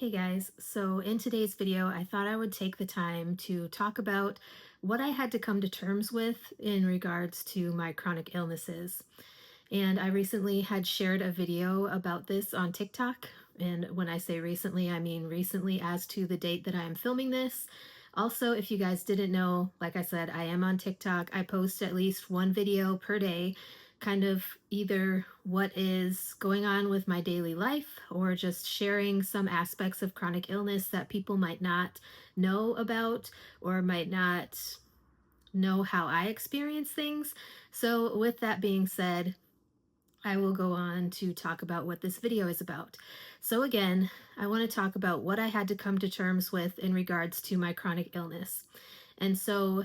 Hey guys, so in today's video, I thought I would take the time to talk about what I had to come to terms with in regards to my chronic illnesses. And I recently had shared a video about this on TikTok. And when I say recently, I mean recently as to the date that I am filming this. Also, if you guys didn't know, like I said, I am on TikTok. I post at least one video per day, kind of either what is going on with my daily life or just sharing some aspects of chronic illness that people might not know about or might not know how I experience things. So, with that being said, I will go on to talk about what this video is about. So again, I want to talk about what I had to come to terms with in regards to my chronic illness. And so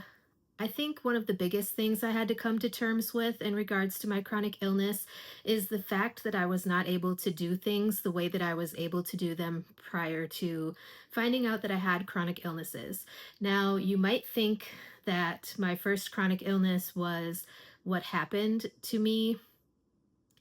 I think one of the biggest things I had to come to terms with in regards to my chronic illness is the fact that I was not able to do things the way that I was able to do them prior to finding out that I had chronic illnesses. Now, you might think that my first chronic illness was what happened to me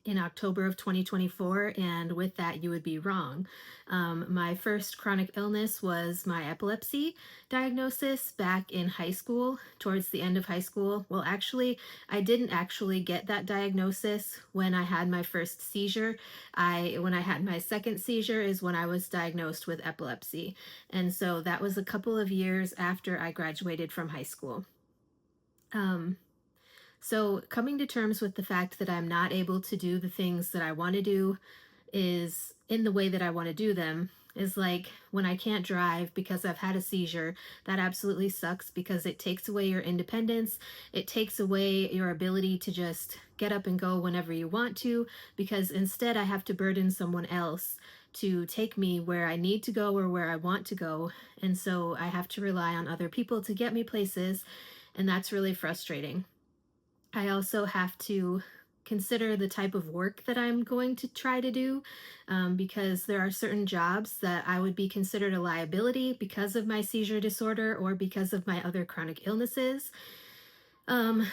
in October of 2024, and with that, you would be wrong. My first chronic illness was my epilepsy diagnosis back in high school, towards the end of high school. Well, actually, I didn't actually get that diagnosis when I had my first seizure. When I had my second seizure is when I was diagnosed with epilepsy. And so that was a couple of years after I graduated from high school. Um, so, coming to terms with the fact that I'm not able to do the things that I want to do is in the way that I want to do them is like when I can't drive because I've had a seizure. That absolutely sucks because it takes away your independence. It takes away your ability to just get up and go whenever you want to, because instead I have to burden someone else to take me where I need to go or where I want to go. And so I have to rely on other people to get me places. And that's really frustrating. I also have to consider the type of work that I'm going to try to do, because there are certain jobs that I would be considered a liability because of my seizure disorder or because of my other chronic illnesses. Um,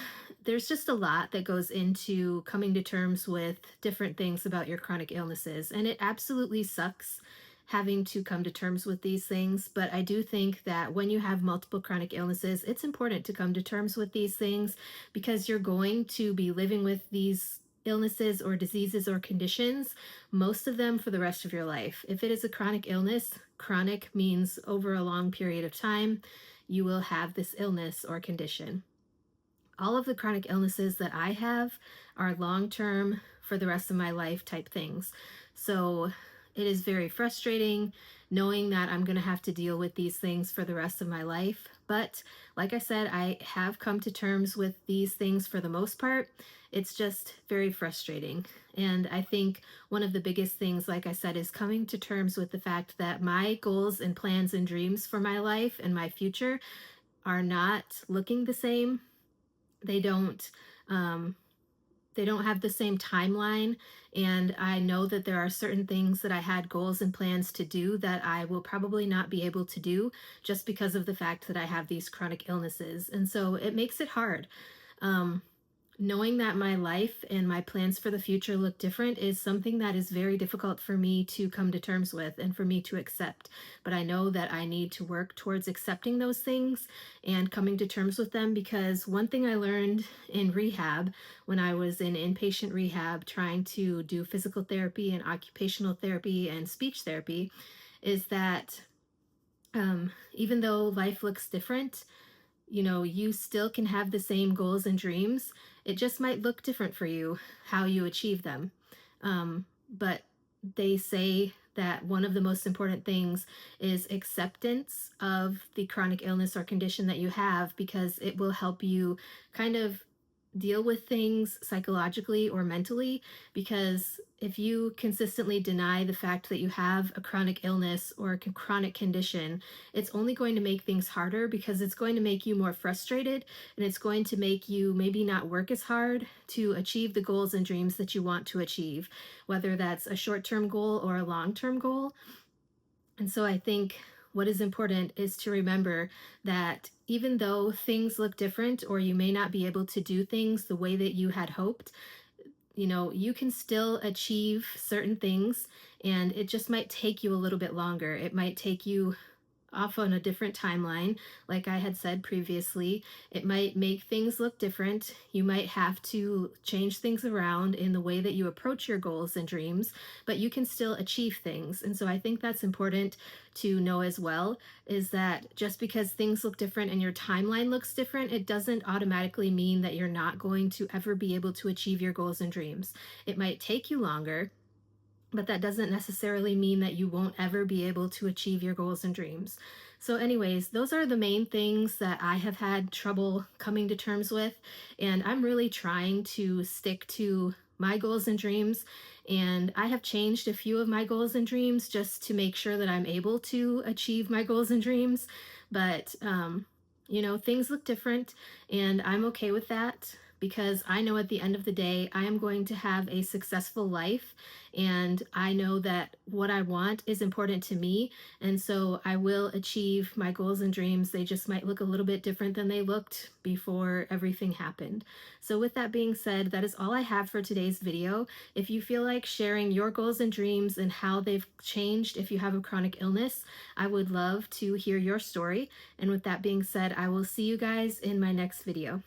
there's just a lot that goes into coming to terms with different things about your chronic illnesses, and it absolutely sucks having to come to terms with these things. But I do think that when you have multiple chronic illnesses, it's important to come to terms with these things because you're going to be living with these illnesses or diseases or conditions, most of them for the rest of your life. If it is a chronic illness, chronic means over a long period of time, you will have this illness or condition. All of the chronic illnesses that I have are long term for the rest of my life type things. So it is very frustrating knowing that I'm going to have to deal with these things for the rest of my life. But like I said, I have come to terms with these things for the most part. It's just very frustrating. And I think one of the biggest things, like I said, is coming to terms with the fact that my goals and plans and dreams for my life and my future are not looking the same. They don't um, they don't have the same timeline, and I know that there are certain things that I had goals and plans to do that I will probably not be able to do just because of the fact that I have these chronic illnesses, and so it makes it hard. Um, Knowing that my life and my plans for the future look different is something that is very difficult for me to come to terms with and for me to accept. But I know that I need to work towards accepting those things and coming to terms with them, because one thing I learned in rehab when I was in inpatient rehab trying to do physical therapy and occupational therapy and speech therapy is that even though life looks different, you still can have the same goals and dreams. It just might look different for you how you achieve them. But they say that one of the most important things is acceptance of the chronic illness or condition that you have, because it will help you kind of deal with things psychologically or mentally. Because if you consistently deny the fact that you have a chronic illness or a chronic condition, it's only going to make things harder, because it's going to make you more frustrated, and it's going to make you maybe not work as hard to achieve the goals and dreams that you want to achieve, whether that's a short term goal or a long term goal. And so I think what is important is to remember that even though things look different or you may not be able to do things the way that you had hoped, you can still achieve certain things, and it just might take you a little bit longer. It might take you off on a different timeline. Like I had said previously, it might make things look different. You might have to change things around in the way that you approach your goals and dreams, but you can still achieve things. And so I think that's important to know as well, is that just because things look different and your timeline looks different, it doesn't automatically mean that you're not going to ever be able to achieve your goals and dreams. It might take you longer, but that doesn't necessarily mean that you won't ever be able to achieve your goals and dreams. So, anyways, those are the main things that I have had trouble coming to terms with. And I'm really trying to stick to my goals and dreams. And I have changed a few of my goals and dreams just to make sure that I'm able to achieve my goals and dreams. But, things look different, and I'm okay with that because I know at the end of the day, I am going to have a successful life, and I know that what I want is important to me. And so I will achieve my goals and dreams. They just might look a little bit different than they looked before everything happened. So, with that being said, that is all I have for today's video. If you feel like sharing your goals and dreams and how they've changed if you have a chronic illness, I would love to hear your story. And with that being said, I will see you guys in my next video.